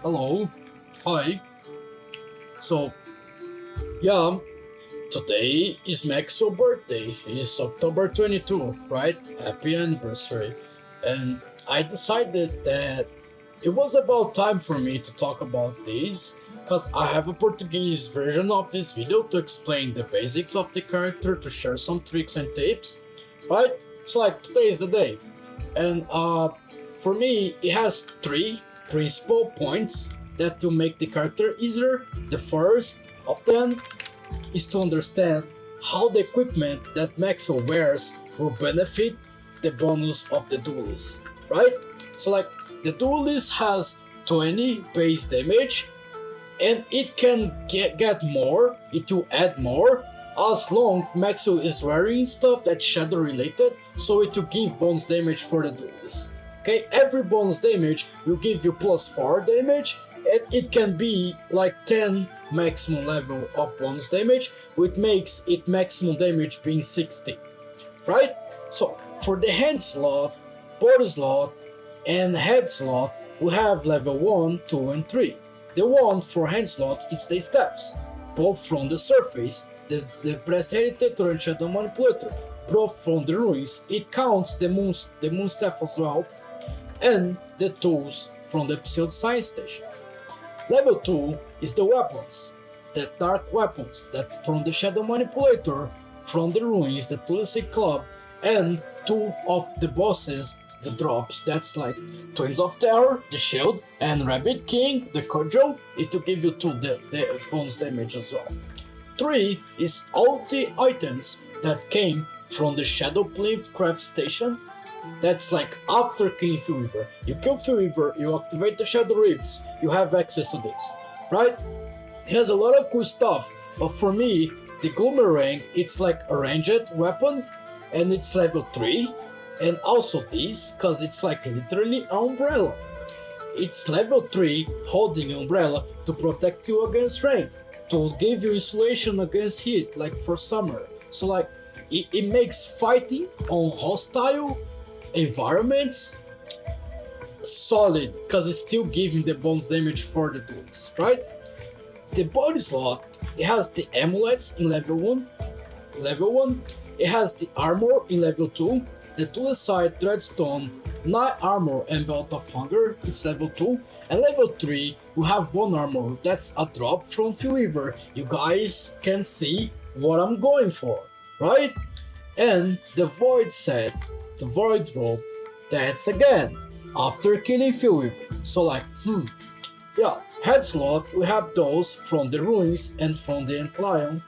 Hello. Hi. So, yeah, today is Maxwell's birthday. It's October 22, right? Happy anniversary. And I decided that it was about time for me to talk about this because I have a Portuguese version of this video to explain the basics of the character, to share some tricks and tips, right? So like today is the day. And for me, it has three principal points that will make the character easier. The first of them is to understand how the equipment that Maxell wears will benefit the bonus of the duelist, right? So like the duelist has 20 base damage and it can get more, it will add more as long Maxell is wearing stuff that's shadow related, so it will give bonus damage for the duelist. Okay, every bonus damage will give you plus 4 damage, and it can be like 10 maximum level of bonus damage, which makes it maximum damage being 60, right? So for the hand slot, body slot, and head slot, we have level 1, 2, and 3. The one for hand slot is the staffs, both from the surface, the breast irritator and shadow manipulator, both from the ruins. It counts the moon staff as well, and the tools from the pseudo science station. Level 2 is the weapons, the dark weapons that from the shadow manipulator, from the ruins, the Tulsi Club, and two of the bosses, the drops, that's like Twins of Terror, the Shield, and Rabbit King, the Cudgel. It will give you the bonus damage as well. 3 is all the items that came from the Shadow Plinth Craft Station. That's like after killing Fever. You kill Fever, you activate the Shadow Rifts, you have access to this, right? It has a lot of cool stuff, but for me, the Gloomerang, it's like a ranged weapon, and it's level 3, and also this, cause it's like literally an umbrella. It's level 3 holding umbrella to protect you against rain, to give you insulation against heat, like for summer. So like, it makes fighting on hostile environments solid, because it's still giving the bonus damage for the duels, right? The body slot, it has the amulets in level 1, it has the armor in level 2, the Tulisite Dreadstone, Night Armor and Belt of Hunger is level 2, and level 3 we have Bone Armor, that's a drop from Fever. You guys can see what I'm going for, right? And the Void set, the Void Robe, that's again after killing Fever. So like, yeah, head slot, we have those from the ruins and from the Ant Lion.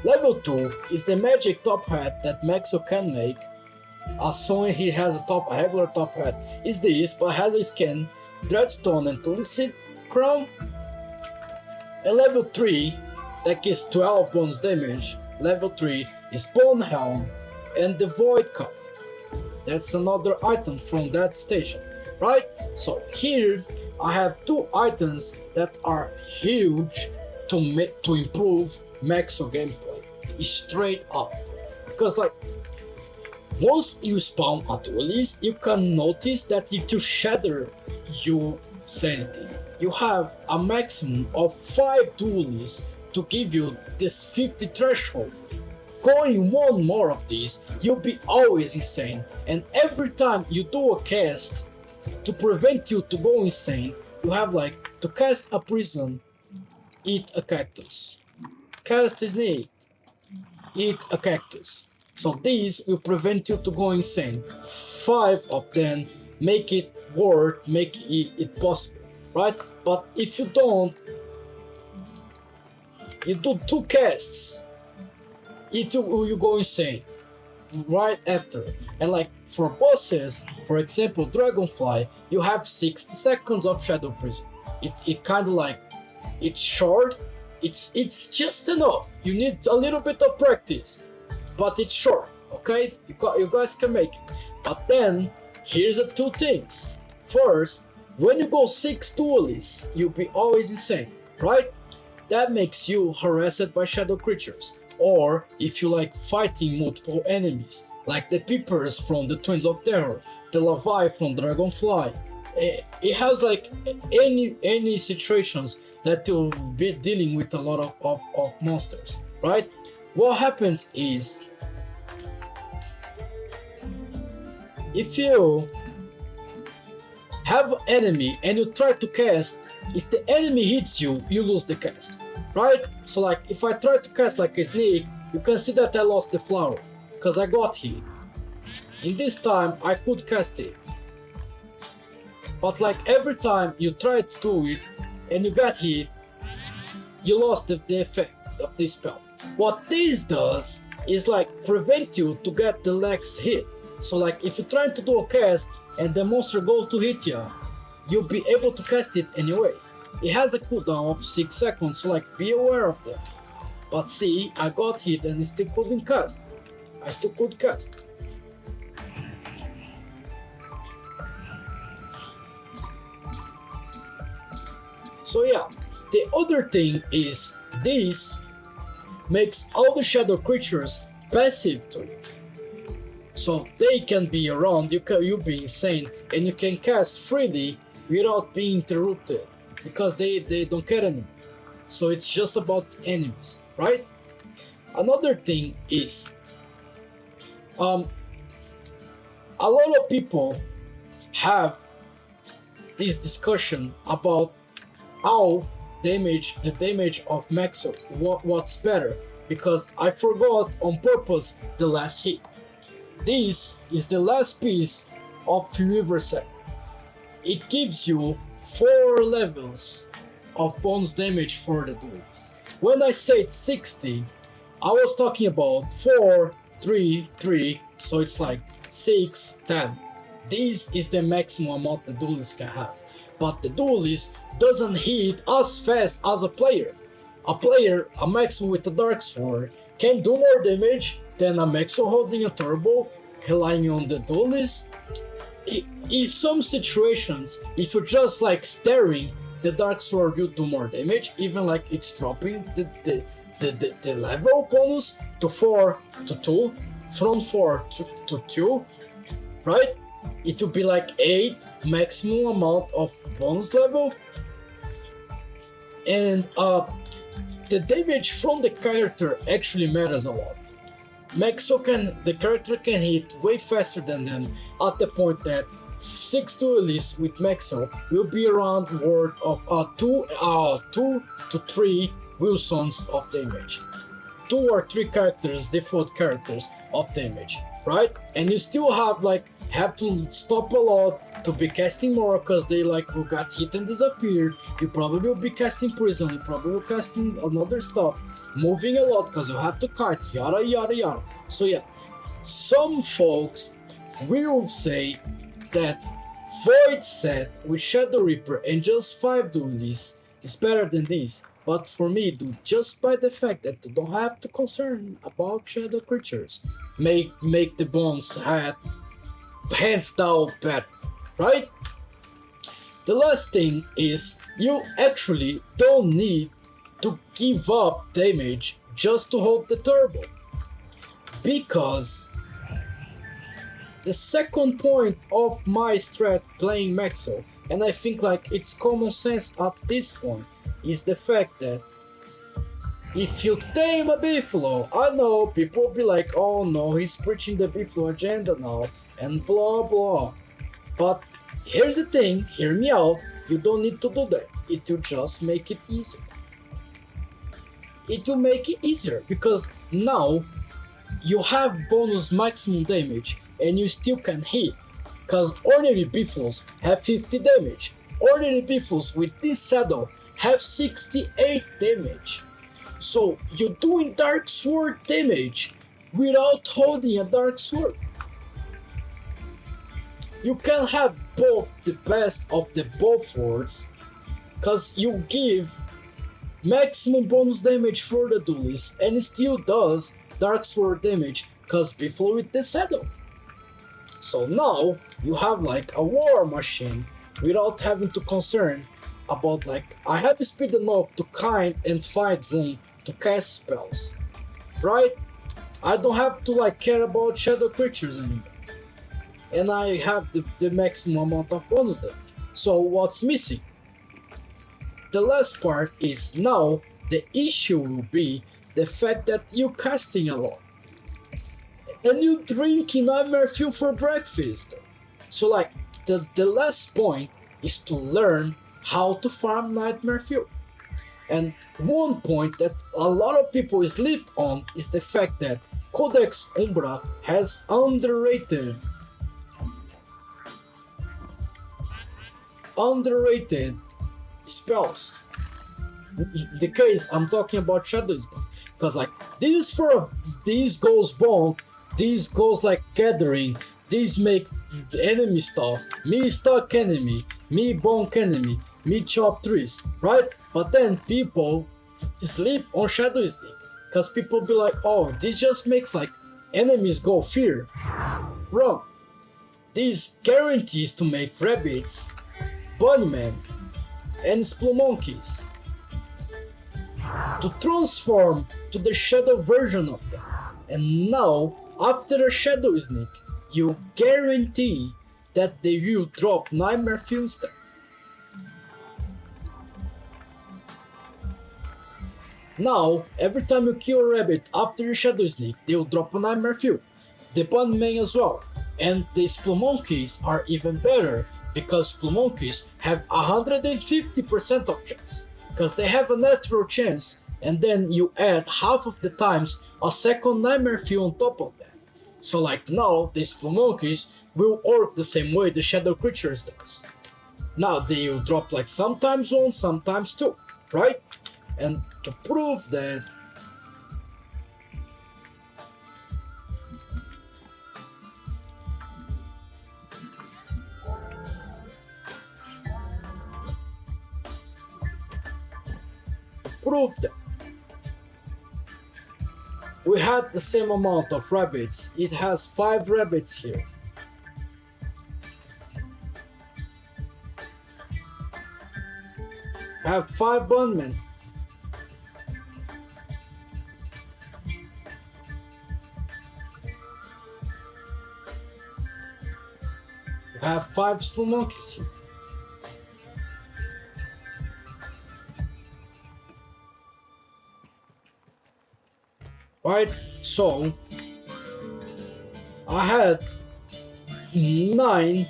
Level 2 is the magic top hat that Maxell can make. As soon as he has a regular top hat is this, but has a skin, Dreadstone and Tulsi Crown. And level 3, that gives 12 bonus damage. Level 3 is Bone Helm and the Void Cup. That's another item from that station, right? So here I have two items that are huge to improve Maxell gameplay, straight up. Because like, once you spawn a duelist, you can notice that it will shatter your sanity. You have a maximum of 5 duelists to give you this 50 threshold. Going one more of these, you'll be always insane, and every time you do a cast to prevent you to go insane, you have like to cast a prison, eat a cactus, cast a snake, eat a cactus. So these will prevent you to go insane. 5 of them make it worth, make it possible, right? But if you don't, you do 2 casts, you go insane right after. And like for bosses, for example Dragonfly, you have 60 seconds of Shadow Prison. It kind of like, it's short, it's just enough. You need a little bit of practice, but it's short, okay? You guys can make it. But then here's the 2 things. First, when you go 6 duelists, you'll be always insane, right? That makes you harassed by shadow creatures. Or if you like fighting multiple enemies, like the Peepers from the Twins of Terror, the Levi from Dragonfly, it has like any situations that you'll be dealing with a lot of monsters, right? What happens is if you have an enemy and you try to cast, if the enemy hits you, you lose the cast, right? So like if I try to cast like a snake, you can see that I lost the flower because I got hit. In this time I could cast it, but like every time you try to do it and you got hit, you lost the effect of this spell. What this does is like prevent you to get the next hit. So like if you're trying to do a cast and the monster goes to hit you, you'll be able to cast it anyway. It has a cooldown of 6 seconds, so like be aware of that. But see, I got hit and I still couldn't cast. I still could cast. So yeah, the other thing is this makes all the shadow creatures passive to you. So they can be around, you be insane, and you can cast freely without being interrupted because they don't care anymore. So it's just about enemies, right? Another thing is a lot of people have this discussion about how the damage of Maxell, what's better, because I forgot on purpose the last hit. This is the last piece of River Set. It gives you 4 levels of bonus damage for the duels. When I said 60, I was talking about 4, 3, 3, so it's like 6, 10. This is the maximum amount the duelist can have. But the duelist doesn't hit as fast as a player. A Maxwell with a dark sword, can do more damage than a Maxwell holding a turbo, relying on the duelist. In some situations, if you're just like staring, the dark sword will do more damage, even like it's dropping the level bonus to 4 to 2, from 4 to 2, right? It will be like 8 maximum amount of bonus level. And the damage from the character actually matters a lot. The character can hit way faster than them, at the point that 6 duelists with Maxell will be around worth of 2 to 3 Wilsons of damage. 2 or 3 characters, default characters of damage, right? And you still have to stop a lot to be casting more, because they will got hit and disappeared. You probably will be casting prison, you probably will casting another stuff, moving a lot because you have to kite, yada yada yada. So yeah, some folks will say that Void set with Shadow Reaper and just 5 duelists is better than this. But for me, dude, just by the fact that you don't have to concern about shadow creatures, make the bones hands down better, right? The last thing is you actually don't need to give up damage just to hold the turbo, because the second point of my strat playing Maxell, and I think it's common sense at this point, is the fact that if you tame a beefalo, I know people will be like, oh no, he's preaching the beefalo agenda now, and blah blah. But here's the thing, hear me out, you don't need to do that. It will just make it easier. It will make it easier because now you have bonus maximum damage and you still can hit, because ordinary beefalos have 50 damage. Ordinary beefalos with this saddle have 68 damage. So you're doing dark sword damage without holding a dark sword. You can have both the best of the both worlds, because you give maximum bonus damage for the duelist and it still does dark sword damage because beefalo with the saddle. So now you have a war machine without having to concern about I have the speed enough to kind and find room to cast spells, right? I don't have to care about shadow creatures anymore, and I have the maximum amount of bonus damage. So what's missing? The last part is now the issue will be the fact that you're casting a lot. And you drinking nightmare fuel for breakfast. So like the last point is to learn how to farm nightmare fuel. And one point that a lot of people sleep on is the fact that Codex Umbra has underrated spells. In the case I'm talking about Shadows, because like these goes bone, these goes like gathering, these make enemy stuff, me stuck enemy, me bonk enemy, me chop trees, right? But then people sleep on Shadow Sneak, because people be like, oh, this just makes like enemies go fear. Wrong. This guarantees to make rabbits, bunnymen, and spelunkies to transform to the shadow version of them. And now, after a Shadow Sneak, you guarantee that they will drop nightmare fuel stuff. Now, every time you kill a rabbit after a Shadow Sneak, they will drop a nightmare fuel. The bunnymen as well. And the spelunkies are even better, because spelunkies have 150% of chance, because they have a natural chance, and then you add half of the times a second nightmare fuel on top of that. So like now the spelunkies will work the same way the shadow creatures does. Now they will drop like sometimes one, sometimes two, right? And to prove that, we had the same amount of rabbits. It has 5 rabbits here. I have 5 bunmen. I have 5 spelunkies here. Right, so I had 9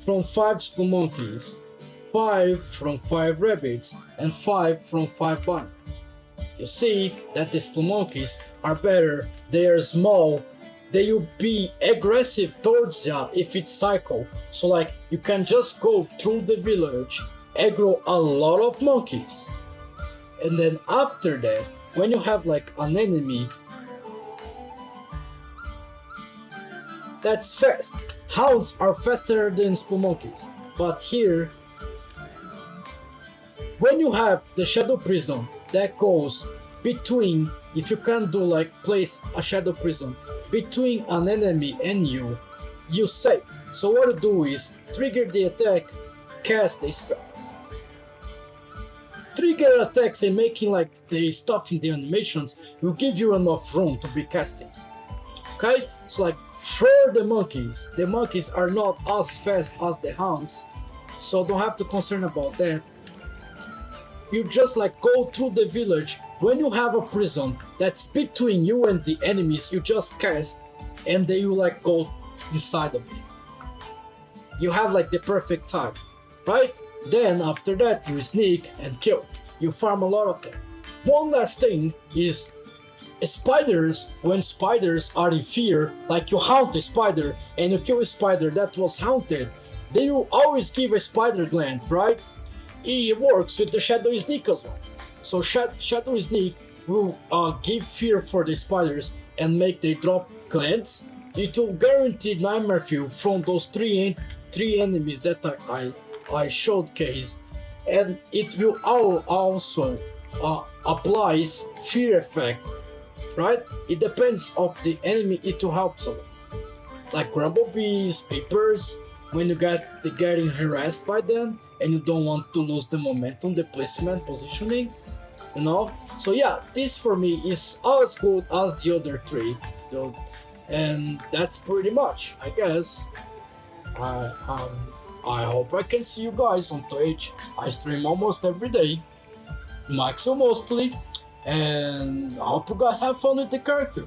from 5 spelunkies, 5 from 5 rabbits, and 5 from 5 bunnies. You see that the spelunkies are better, they are small, they will be aggressive towards you if it's cycle. So like you can just go through the village, aggro a lot of monkeys, and then after that, when you have like an enemy that's fast. Hounds are faster than spelunkies, but here, when you have the shadow prison that goes between, if you can do like place a shadow prison between an enemy and you save. So what you do is trigger the attack, cast a spell. Trigger attacks and making like the stuff in the animations will give you enough room to be casting. Okay, so like for the monkeys are not as fast as the hounds, so don't have to concern about that. You just like go through the village. When you have a prison that's between you and the enemies, you just cast and they will like go inside of it. You have like the perfect time, right? Then after that you sneak and kill. You farm a lot of them. One last thing is spiders. When spiders are in fear, like you hunt a spider and you kill a spider that was haunted, they will always give a spider gland, right? It works with the Shadow Sneak as well. So Shadow Sneak will give fear for the spiders and make they drop glands. It will guarantee nightmare fuel from those three enemies that I showcased, and it will also applies fear effect. Right? It depends of the enemy, it will help a lot. Like bumblebees, peepers, when you getting harassed by them and you don't want to lose the momentum, the placement, positioning, you know? So yeah, this for me is as good as the other 3, though. And that's pretty much, I guess. I hope I can see you guys on Twitch. I stream almost every day, Maxell mostly, and I hope you guys have fun with the character.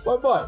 Bye bye.